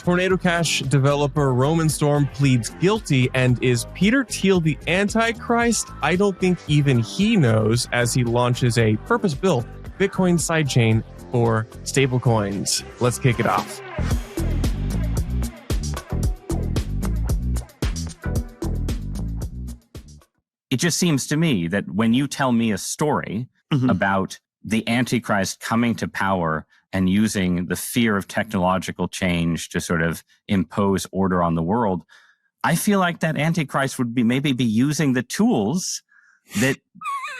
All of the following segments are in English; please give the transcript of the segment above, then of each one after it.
Tornadocash developer Roman Storm pleads guilty, and is Peter Thiel the Antichrist? I don't think even he knows, as he launches a purpose-built Bitcoin sidechain for stablecoins. Let's kick it off. It just seems to me that when you tell me a story about the Antichrist coming to power and using the fear of technological change to sort of impose order on the world, I feel like that Antichrist would maybe be using the tools that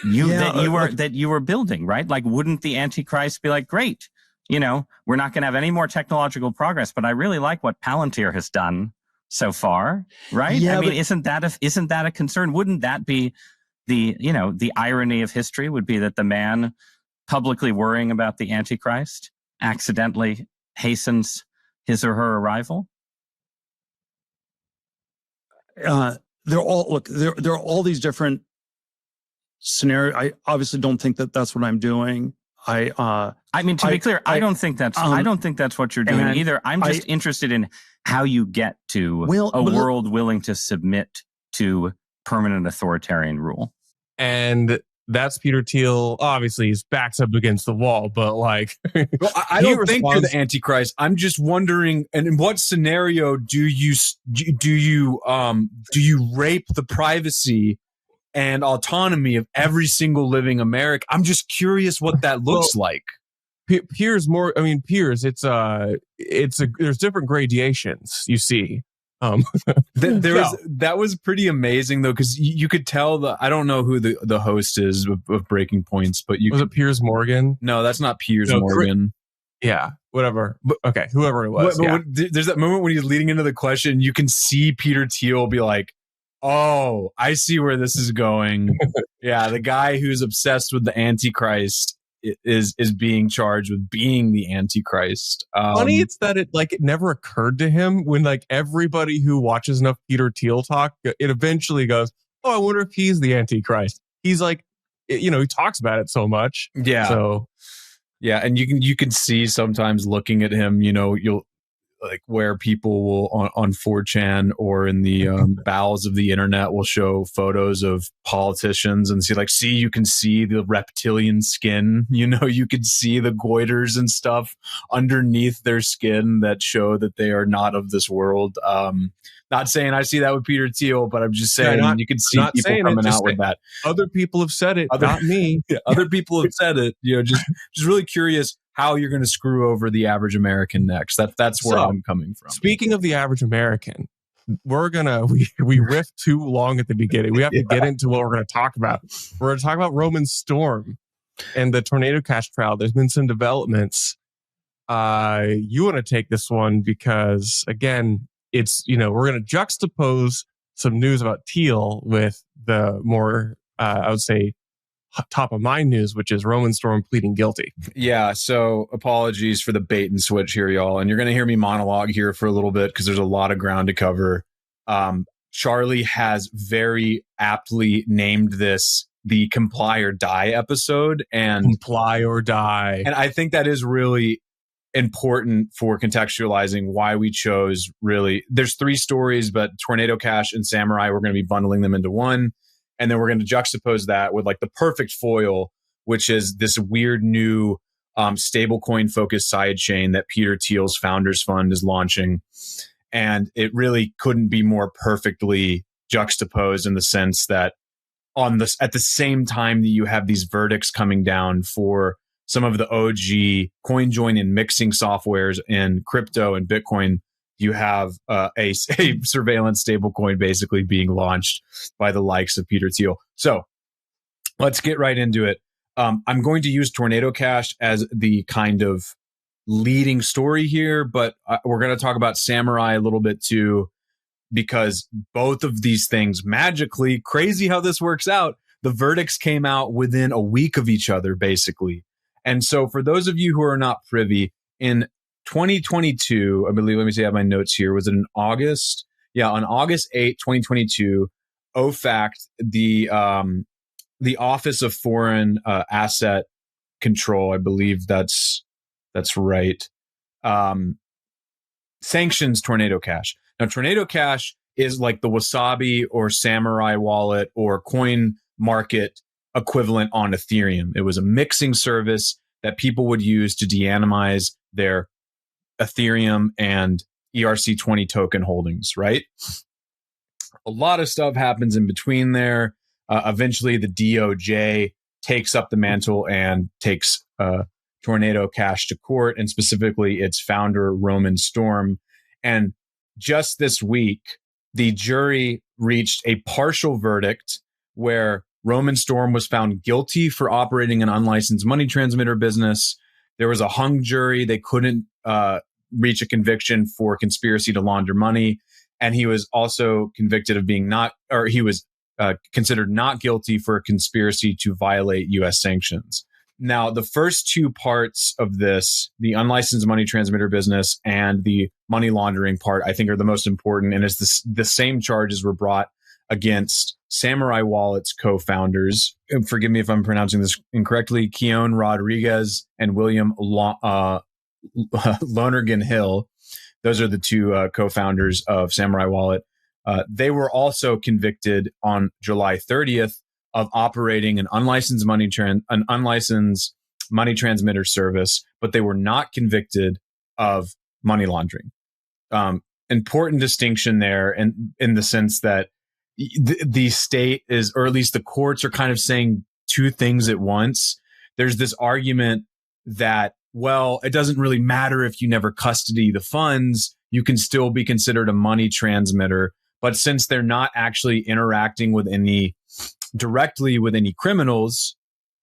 you were building, right? Like, wouldn't the Antichrist be like, great, we're not going to have any more technological progress, but I really like what Palantir has done so far, right? Yeah, isn't that a concern? Wouldn't that be the irony of history would be that the man publicly worrying about the Antichrist accidentally hastens his or her arrival? There are all these different scenarios. I obviously don't think that that's what I'm doing. To be clear, I don't think that's what you're doing either. I'm just interested in how you get to a world willing to submit to permanent authoritarian rule. And that's Peter Thiel. Obviously, he's backed up against the wall, but like, well, I don't think you're the Antichrist. I'm just wondering, and in what scenario do you rape the privacy and autonomy of every single living American? I'm just curious what that looks like. Piers, there's different gradations, you see. That was pretty amazing though, because you could tell I don't know who the host is of Breaking Points, but was it Piers Morgan? No, that's not Piers Morgan. Yeah, whatever. But, okay, whoever it was. There's that moment when he's leading into the question, you can see Peter Thiel be like, "Oh, I see where this is going." Yeah, the guy who's obsessed with the Antichrist is being charged with being the Antichrist. Funny, it's that it never occurred to him when like everybody who watches enough Peter Thiel talk, it eventually goes, "Oh, I wonder if he's the Antichrist." He's like, he talks about it so much. Yeah. So yeah, and you can see sometimes looking at him, you'll like where people will on 4chan or in the bowels of the internet will show photos of politicians and you can see the reptilian skin, you can see the goiters and stuff underneath their skin that show that they are not of this world. Not saying I see that with Peter Thiel, but I'm just saying you can see people coming out with that. Other people have said it, not me. Yeah, other people have said it. Just really curious how you're going to screw over the average American next. That's where I'm coming from. Speaking of the average American, we riffed too long at the beginning. We have to get into what we're going to talk about. We're going to talk about Roman Storm and the Tornadocash trial. There's been some developments. You want to take this one because, again, it's, we're going to juxtapose some news about Thiel with the more, I would say, top of mind news, which is Roman Storm pleading guilty. Yeah, so apologies for the bait and switch here, y'all. And you're going to hear me monologue here for a little bit because there's a lot of ground to cover. Charlie has very aptly named this the Comply or Die episode. And Comply or Die. And I think that is really important for contextualizing why we chose there's 3 stories, but Tornadocash and Samurai, we're going to be bundling them into one. And then we're going to juxtapose that with the perfect foil, which is this weird new stablecoin focused sidechain that Peter Thiel's Founders Fund is launching. And it really couldn't be more perfectly juxtaposed in the sense that at the same time that you have these verdicts coming down for some of the OG coin join and mixing softwares in crypto and Bitcoin, you have a surveillance stablecoin basically being launched by the likes of Peter Thiel. So let's get right into it. I'm going to use Tornadocash as the kind of leading story here, but we're going to talk about Samurai a little bit too, because both of these things magically, crazy how this works out, the verdicts came out within a week of each other, basically. And so for those of you who are not privy, in 2022, I believe, let me see, I have my notes here. Was it in August? Yeah, on August 8th, 2022, OFAC, the Office of Foreign Asset Control, I believe that's right, sanctions Tornadocash. Now, Tornadocash is like the Wasabi or Samurai wallet or coin market equivalent on Ethereum. It was a mixing service that people would use to de-anonymize their Ethereum and ERC20 token holdings, right? A lot of stuff happens in between there. Eventually, the DOJ takes up the mantle and takes Tornadocash to court, and specifically its founder, Roman Storm. And just this week, the jury reached a partial verdict where Roman Storm was found guilty for operating an unlicensed money transmitter business. There was a hung jury. They couldn't reach a conviction for conspiracy to launder money. And he was also convicted of he was considered not guilty for a conspiracy to violate U.S. sanctions. Now, the first two parts of this, the unlicensed money transmitter business and the money laundering part, I think are the most important. And it's the same charges were brought against Samurai Wallet's co-founders. And forgive me if I'm pronouncing this incorrectly, Keon Rodriguez and William Lonergan Hill. Those are the two co-founders of Samurai Wallet. They were also convicted on July 30th of operating an unlicensed money transmitter service, but they were not convicted of money laundering. Important distinction there, and in the sense that the state is, or at least the courts are kind of saying two things at once. There's this argument that, well, it doesn't really matter if you never custody the funds, you can still be considered a money transmitter. But since they're not actually interacting with directly with any criminals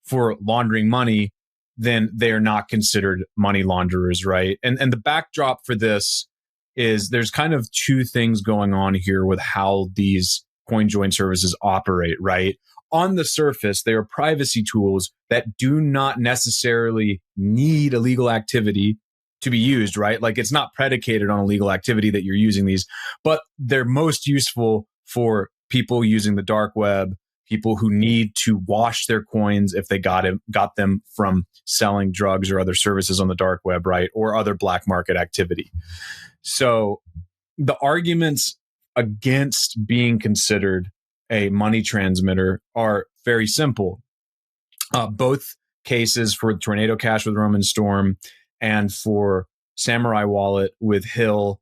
for laundering money, then they are not considered money launderers, right? And the backdrop for this is there's kind of two things going on here with how these CoinJoin services operate, right? On the surface, they are privacy tools that do not necessarily need illegal activity to be used, right? Like, it's not predicated on illegal activity that you're using these, but they're most useful for people using the dark web, people who need to wash their coins if they got them from selling drugs or other services on the dark web, right? Or other black market activity. So the arguments against being considered a money transmitter are very simple. Both cases for Tornadocash with Roman Storm and for Samurai Wallet with Hill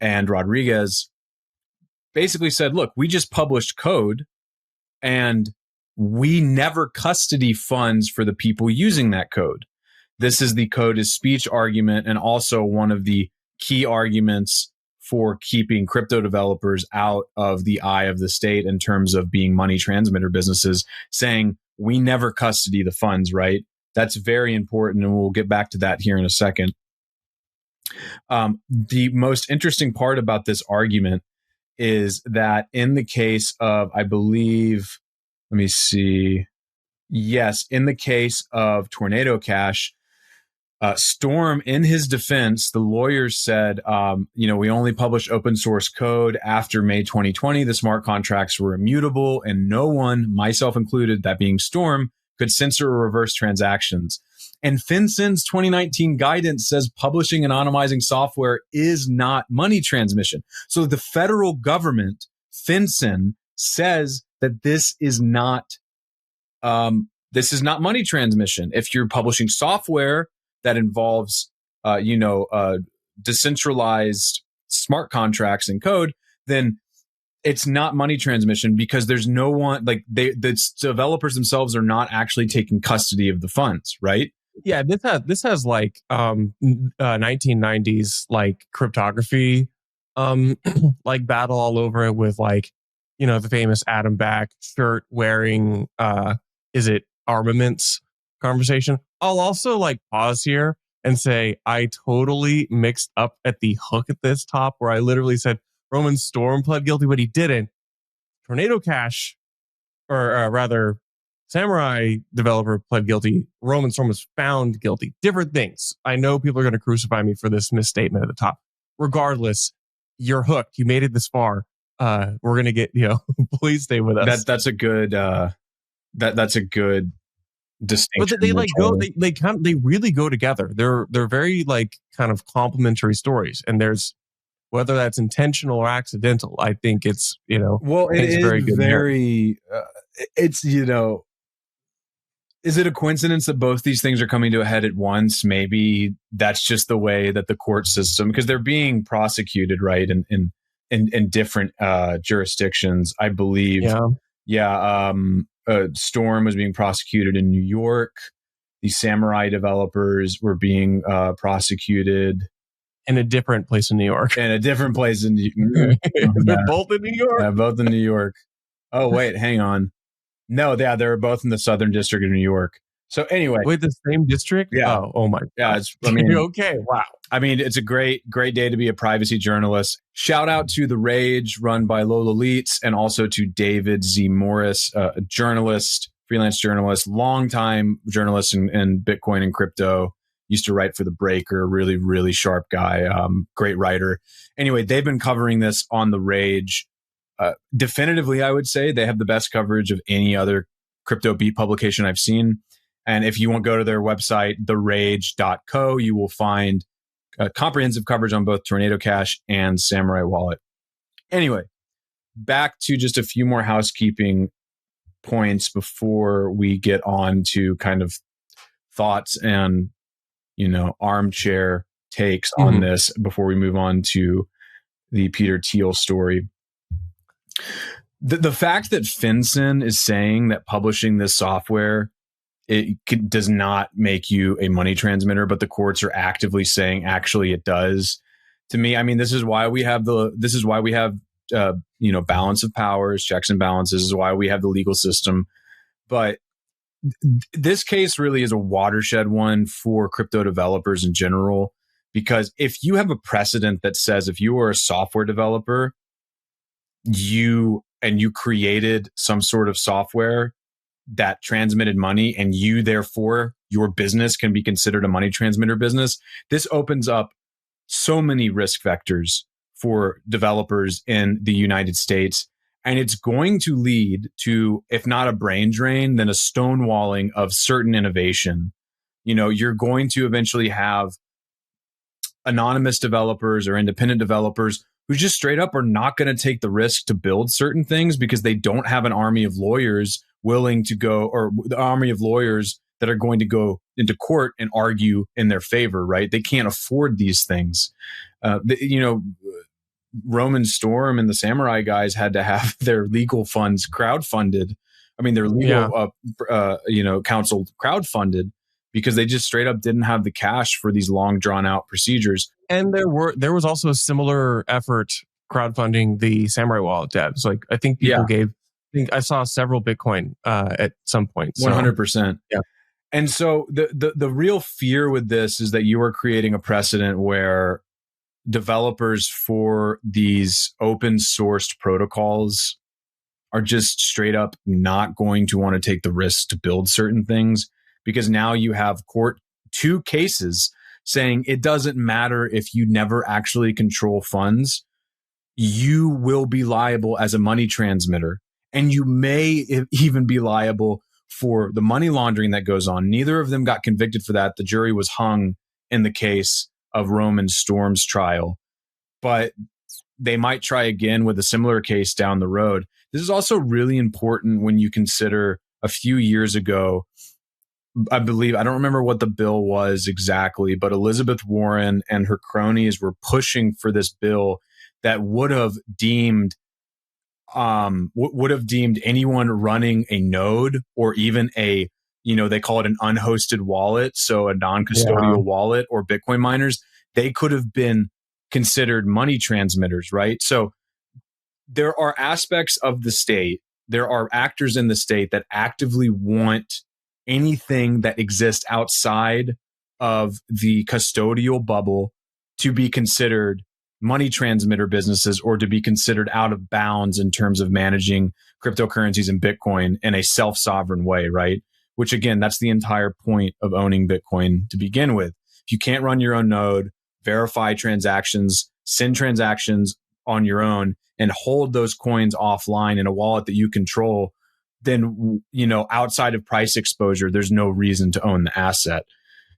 and Rodriguez basically said, look, we just published code and we never custody funds for the people using that code. This is the code is speech argument, and also one of the key arguments for keeping crypto developers out of the eye of the state in terms of being money transmitter businesses, saying we never custody the funds, right? That's very important, and we'll get back to that here in a second. The most interesting part about this argument is that in the case of, I believe, let me see. Yes, in the case of Tornadocash, Storm, in his defense, the lawyers said, we only published open source code after May 2020. The smart contracts were immutable, and no one, myself included, that being Storm, could censor or reverse transactions. And FinCEN's 2019 guidance says publishing and anonymizing software is not money transmission. So the federal government, FinCEN, says that this is not money transmission. If you're publishing software that involves, decentralized smart contracts and code, then it's not money transmission, because there's no one, like, the developers themselves are not actually taking custody of the funds, right? Yeah, this has like 1990s like cryptography like battle all over it, with like, the famous Adam Back shirt wearing is it armaments conversation. I'll also like pause here and say I totally mixed up at the hook at this top, where I literally said Roman Storm pled guilty, but he didn't. Tornadocash, or rather Samurai developer, pled guilty. Roman Storm was found guilty. Different things. I know people are going to crucify me for this misstatement at the top. Regardless, you're hooked. You made it this far. We're going to get, please stay with us. That's a good, that's a good distinction. But they like go, they really go together. They're very like kind of complementary stories. And there's whether that's intentional or accidental. I think it's, well, it's very good. It's, is it a coincidence that both these things are coming to a head at once? Maybe that's just the way that the court system, because they're being prosecuted, right, in different jurisdictions, I believe. Storm was being prosecuted in New York. The Samurai developers were being prosecuted in a different place in New York. In a different place in New York. They're both in New York. Yeah, both in New York. Oh, wait, hang on. No, they're both in the Southern District of New York. So anyway. Wait, the same district? Yeah. Oh my God. Yeah, okay. Wow. I mean, it's a great day to be a privacy journalist. Shout out to The Rage, run by Lola Leitz, and also to David Z. Morris, a journalist, freelance journalist, longtime journalist in Bitcoin and crypto. Used to write for The Breaker, really, really sharp guy, great writer. Anyway, they've been covering this on The Rage. Definitively, I would say they have the best coverage of any other crypto beat publication I've seen. And if you won't go to their website, therage.co, you will find comprehensive coverage on both Tornadocash and Samurai Wallet. Anyway, back to just a few more housekeeping points before we get on to kind of thoughts and, armchair takes on this before we move on to the Peter Thiel story. The fact that FinCEN is saying that publishing this software does not make you a money transmitter, but the courts are actively saying actually it does. To me, I mean, this is why we have balance of powers, checks and balances. This is why we have the legal system. But this case really is a watershed one for crypto developers in general, because if you have a precedent that says if you are a software developer, you created some sort of software that transmitted money, and therefore your business can be considered a money transmitter business, this opens up so many risk vectors for developers in the United States. And it's going to lead to, if not a brain drain, then a stonewalling of certain innovation. You're going to eventually have anonymous developers or independent developers who just straight up are not going to take the risk to build certain things because they don't have an army of lawyers willing to go, or the army of lawyers that are going to go into court and argue in their favor, right? They can't afford these things. Roman Storm and the Samurai guys had to have their legal funds crowdfunded. I mean, their legal, counsel crowdfunded because they just straight up didn't have the cash for these long drawn out procedures. And there was also a similar effort crowdfunding the Samurai Wallet devs. Like I think people I saw several Bitcoin at some point. 100%. Yeah. And so the real fear with this is that you are creating a precedent where developers for these open sourced protocols are just straight up not going to want to take the risk to build certain things, because now you have two cases saying it doesn't matter if you never actually control funds, you will be liable as a money transmitter. And you may even be liable for the money laundering that goes on. Neither of them got convicted for that. The jury was hung in the case of Roman Storm's trial, but they might try again with a similar case down the road. This is also really important when you consider a few years ago, I believe, I don't remember what the bill was exactly, but Elizabeth Warren and her cronies were pushing for this bill that would have deemed anyone running a node or even they call it an unhosted wallet, so a non-custodial wallet, or Bitcoin miners, they could have been considered money transmitters, right? So there are aspects of the state, there are actors in the state that actively want anything that exists outside of the custodial bubble to be considered money transmitter businesses, or to be considered out of bounds in terms of managing cryptocurrencies and Bitcoin in a self-sovereign way, right? Which again, that's the entire point of owning Bitcoin to begin with. If you can't run your own node, verify transactions, send transactions on your own, and hold those coins offline in a wallet that you control, then, outside of price exposure, there's no reason to own the asset.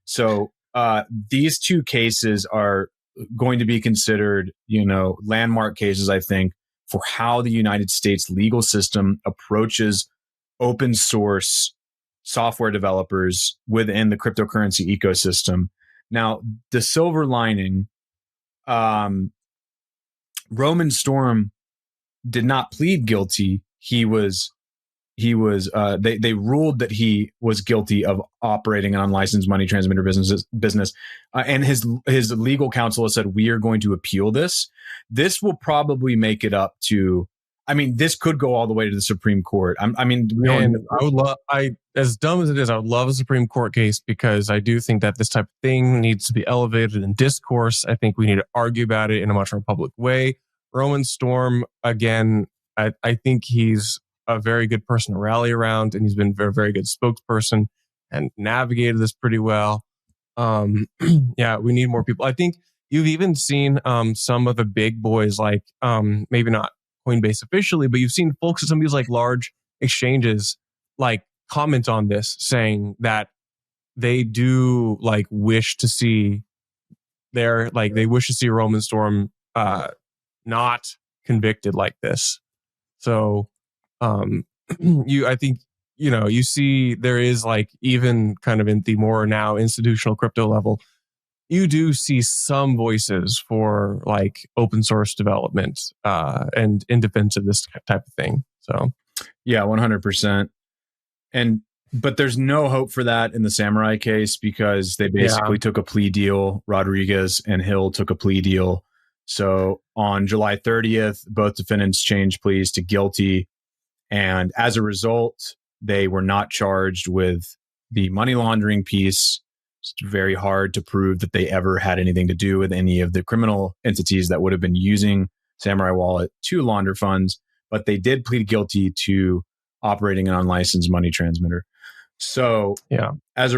So these two cases are going to be considered, landmark cases, I think, for how the United States legal system approaches open source software developers within the cryptocurrency ecosystem. Now, the silver lining, Roman Storm did not plead guilty. They ruled that he was guilty of operating an unlicensed money transmitter business. And his legal counsel has said, we are going to appeal this. This will probably make it up to, this could go all the way to the Supreme Court. As dumb as it is, I would love a Supreme Court case, because I do think that this type of thing needs to be elevated in discourse. I think we need to argue about it in a much more public way. Roman Storm, again, I think he's a very good person to rally around, and he's been a very good spokesperson and navigated this pretty well. Yeah, we need more people. I think you've even seen some of the big boys, like maybe not Coinbase officially, but you've seen folks at some of these like large exchanges like comment on this, saying that they do like wish to see they wish to see Roman Storm not convicted like this. So I think you see there is like, even kind of in the more now institutional crypto level, you do see some voices for like open source development and in defense of this type of thing. So yeah, 100%. But there's no hope for that in the Samurai case, because they basically took a plea deal. Rodriguez and Hill took a plea deal. So on July 30th, both defendants changed pleas to guilty. And as a result, they were not charged with the money laundering piece. It's very hard to prove that they ever had anything to do with any of the criminal entities that would have been using Samurai Wallet to launder funds. But they did plead guilty to operating an unlicensed money transmitter. So as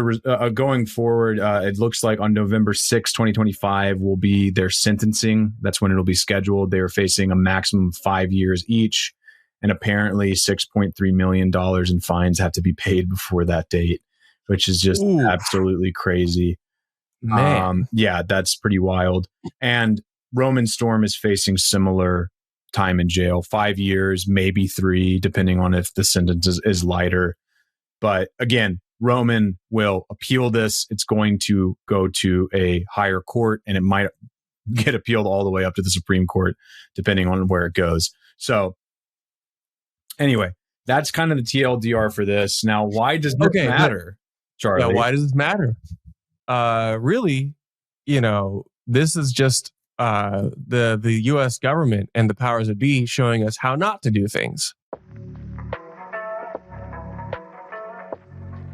going forward, it looks like on November 6, 2025 will be their sentencing. That's when it'll be scheduled. They are facing a maximum of 5 years each. And apparently $6.3 million in fines have to be paid before that date, which is just absolutely crazy. Man. Yeah, that's pretty wild. And Roman Storm is facing similar time in jail, 5 years, maybe 3, depending on if the sentence is lighter. But again, Roman will appeal this. It's going to go to a higher court, and it might get appealed all the way up to the Supreme Court, depending on where it goes. So anyway, that's kind of the TLDR for this. Now, why does this matter, Charlie? Yeah, why does this matter? Really, this is just the U.S. government and the powers that be showing us how not to do things.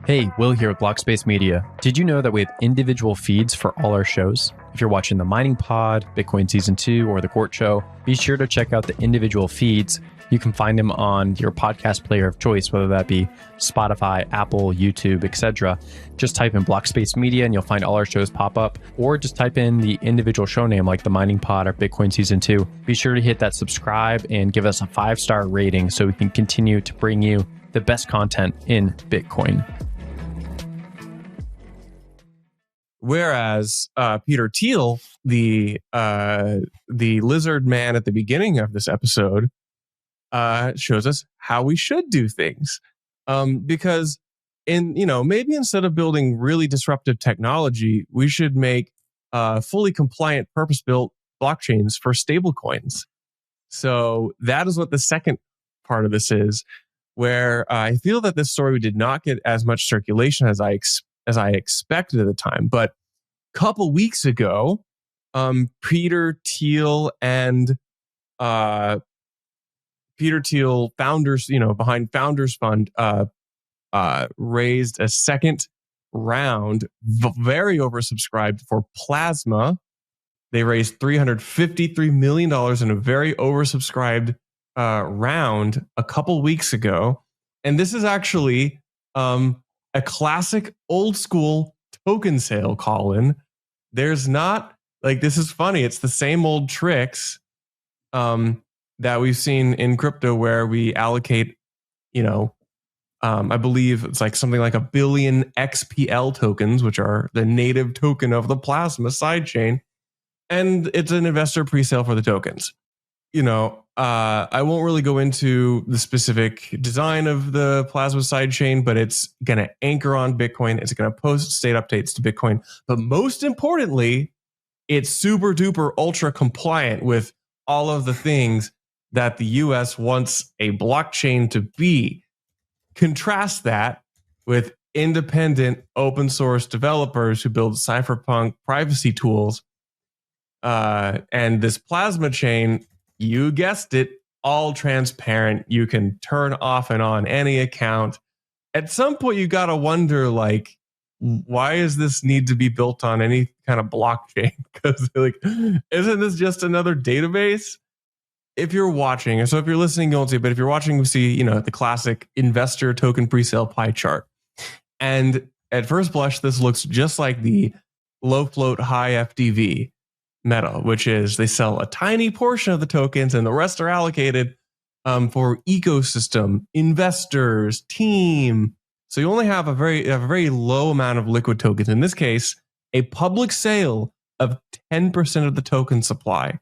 Hey, Will here with Blockspace Media. Did you know that we have individual feeds for all our shows? If you're watching the Mining Pod, Bitcoin Season 2, or the Court Show, be sure to check out the individual feeds. You can find them on your podcast player of choice, whether that be Spotify, Apple, YouTube, etc. Just type in Blockspace Media and you'll find all our shows pop up, or just type in the individual show name like the Mining Pod or Bitcoin Season 2. Be sure to hit that subscribe and give us a 5-star rating so we can continue to bring you the best content in Bitcoin. Whereas Peter Thiel, the lizard man at the beginning of this episode, shows us how we should do things. Because maybe instead of building really disruptive technology, we should make fully compliant, purpose-built blockchains for stablecoins. So that is what the second part of this is, where I feel that this story did not get as much circulation as I expected at the time. But a couple weeks ago, Peter Thiel and Peter Thiel founders, behind Founders Fund, raised a second round, very oversubscribed, for Plasma. They raised $353 million in a very oversubscribed round a couple weeks ago. And this is actually a classic old school token sale, Colin. There's not, this is funny. It's the same old tricks that we've seen in crypto, where we allocate, I believe it's like something like 1 billion XPL tokens, which are the native token of the Plasma sidechain. And it's an investor pre-sale for the tokens. I won't really go into the specific design of the Plasma sidechain, but it's going to anchor on Bitcoin. It's going to post state updates to Bitcoin. But most importantly, it's super duper ultra compliant with all of the things that the US wants a blockchain to be. Contrast that with independent open source developers who build cypherpunk privacy tools. And this Plasma chain, you guessed it, all transparent. You can turn off and on any account. At some point, you got to wonder, like, why does this need to be built on any kind of blockchain? Because, like, isn't this just another database? If you're watching, so if you're listening, you won't see it, but if you're watching, you see, the classic investor token presale pie chart. And at first blush, this looks just like the low float, high FDV meta, which is they sell a tiny portion of the tokens and the rest are allocated for ecosystem, investors, team. So you only have a very low amount of liquid tokens. In this case, a public sale of 10% of the token supply.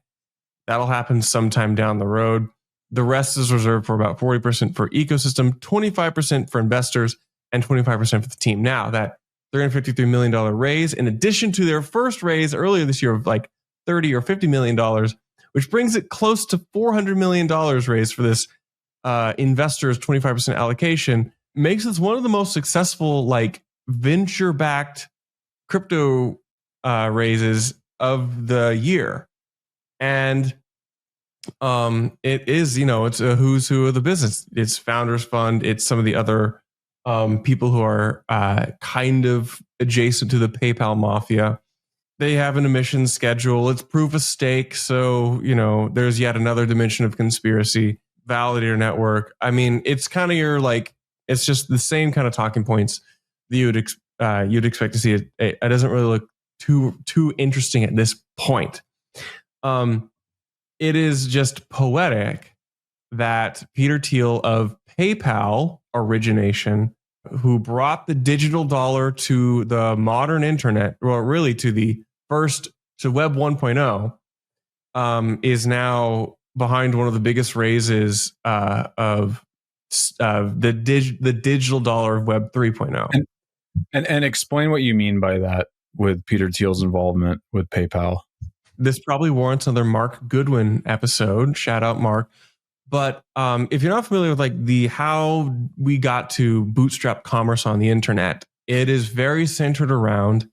That'll happen sometime down the road. The rest is reserved for about 40% for ecosystem, 25% for investors, and 25% for the team. Now, that $353 million raise, in addition to their first raise earlier this year of like $30 or $50 million, which brings it close to $400 million raised for this investors' 25% allocation, makes this one of the most successful like venture-backed crypto raises of the year. And it is, it's a who's who of the business. It's Founders Fund. It's some of the other people who are kind of adjacent to the PayPal mafia. They have an emissions schedule. It's proof of stake. So, there's yet another dimension of conspiracy. Validator network. I mean, it's kind of it's just the same kind of talking points that you'd expect to see. It doesn't really look too interesting at this point. It is just poetic that Peter Thiel of PayPal origination, who brought the digital dollar to the modern internet, well, really to Web 1.0, is now behind one of the biggest raises of the digital dollar of Web 3.0. And explain what you mean by that with Peter Thiel's involvement with PayPal. This probably warrants another Mark Goodwin episode. Shout out, Mark. But if you're not familiar with how we got to bootstrap commerce on the internet, it is very centered around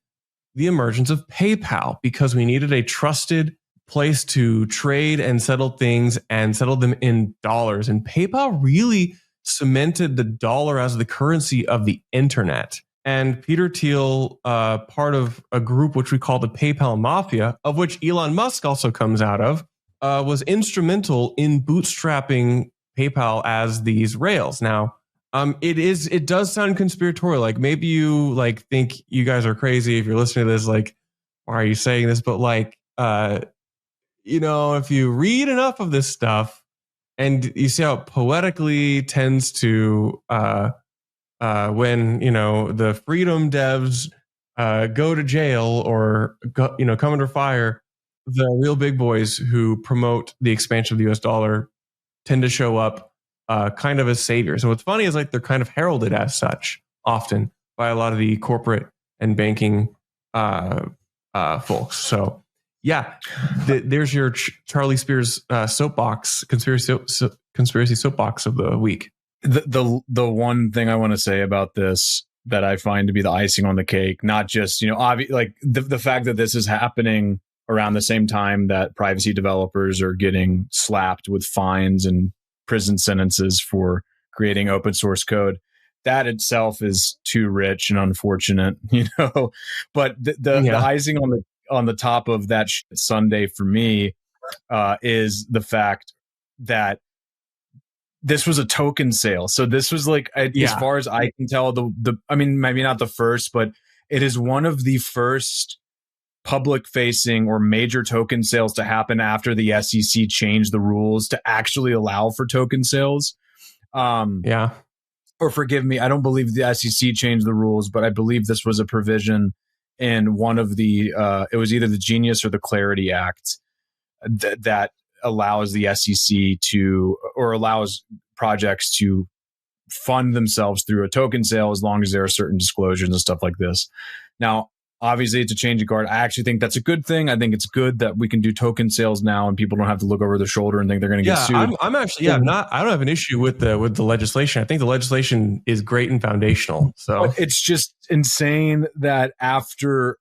the emergence of PayPal, because we needed a trusted place to trade and settle things and settle them in dollars. And PayPal really cemented the dollar as the currency of the internet. And Peter Thiel, part of a group which we call the PayPal Mafia, of which Elon Musk also comes out of, was instrumental in bootstrapping PayPal as these rails. Now, it does sound conspiratorial. Like, maybe you think you guys are crazy if you're listening to this. Like, why are you saying this? But if you read enough of this stuff and you see how it poetically tends to when the freedom devs go to jail or come under fire, the real big boys who promote the expansion of the US dollar tend to show up kind of as saviors. And what's funny is they're kind of heralded as such often by a lot of the corporate and banking folks. So yeah, there's your Charlie Spears soapbox, conspiracy soapbox of the week. The one thing I want to say about this that I find to be the icing on the cake, not just, the fact that this is happening around the same time that privacy developers are getting slapped with fines and prison sentences for creating open source code. That itself is too rich and unfortunate, but the icing on the top of that Sunday for me is the fact that this was a token sale. So this was as far as I can tell, maybe not the first, but it is one of the first public facing or major token sales to happen after the SEC changed the rules to actually allow for token sales. Or forgive me, I don't believe the SEC changed the rules, but I believe this was a provision in one of the it was either the Genius or the Clarity Act that allows the SEC to, or allows projects to fund themselves through a token sale as long as there are certain disclosures and stuff like this. Now, obviously, it's a change of guard. I actually think that's a good thing. I think it's good that we can do token sales now, and people don't have to look over their shoulder and think they're going to get sued. I'm actually, I don't have an issue with the legislation. I think the legislation is great and foundational. So but it's just insane that after,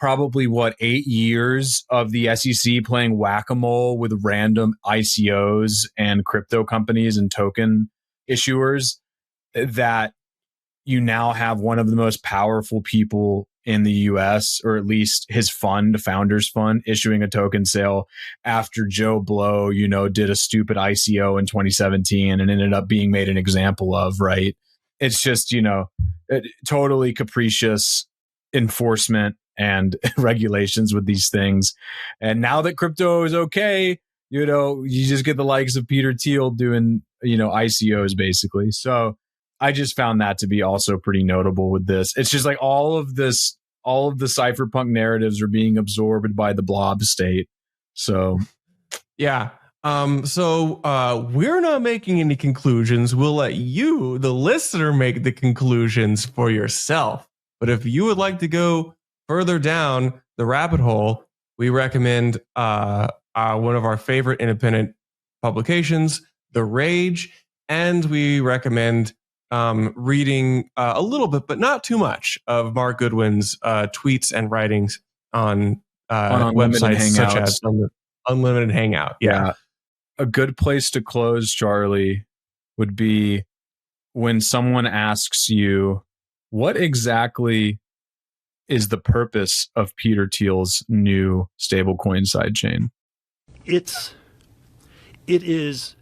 probably 8 years of the SEC playing whack-a-mole with random ICOs and crypto companies and token issuers, that you now have one of the most powerful people in the US, or at least his fund, the Founders Fund, issuing a token sale after Joe Blow, did a stupid ICO in 2017 and ended up being made an example of, right? It's just, totally capricious enforcement and regulations with these things. And now that crypto is okay, you just get the likes of Peter Thiel doing, ICOs basically. So I just found that to be also pretty notable with this. It's just like all of the cypherpunk narratives are being absorbed by the blob state. So, yeah. So we're not making any conclusions. We'll let you, the listener, make the conclusions for yourself. But if you would like to go further down the rabbit hole, we recommend one of our favorite independent publications, The Rage, and we recommend reading a little bit, but not too much, of Mark Goodwin's tweets and writings on websites such as Unlimited Hangout. Yeah. A good place to close, Charlie, would be when someone asks you, what exactly is the purpose of Peter Thiel's new stablecoin sidechain? It is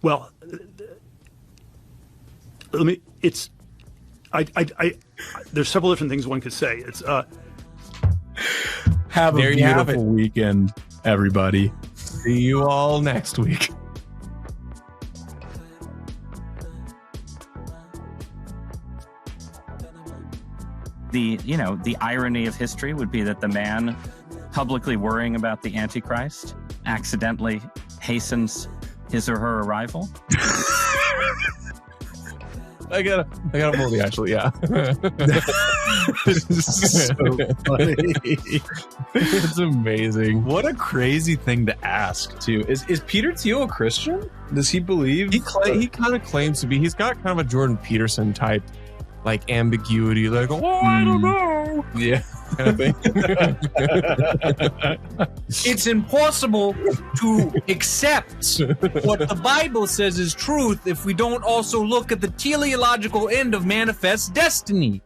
well, there's several different things one could say. It's have a beautiful weekend, everybody. See you all next week. The irony of history would be that the man publicly worrying about the Antichrist accidentally hastens his or her arrival. I got a movie, actually. Yeah. This is so funny. It's amazing. What a crazy thing to ask, too. Is Peter Thiel a Christian? Does he believe? He kind of claims to be. He's got kind of a Jordan Peterson type, like, ambiguity. Like, I don't know. Yeah. Kind of thing. It's impossible to accept what the Bible says is truth if we don't also look at the teleological end of manifest destiny.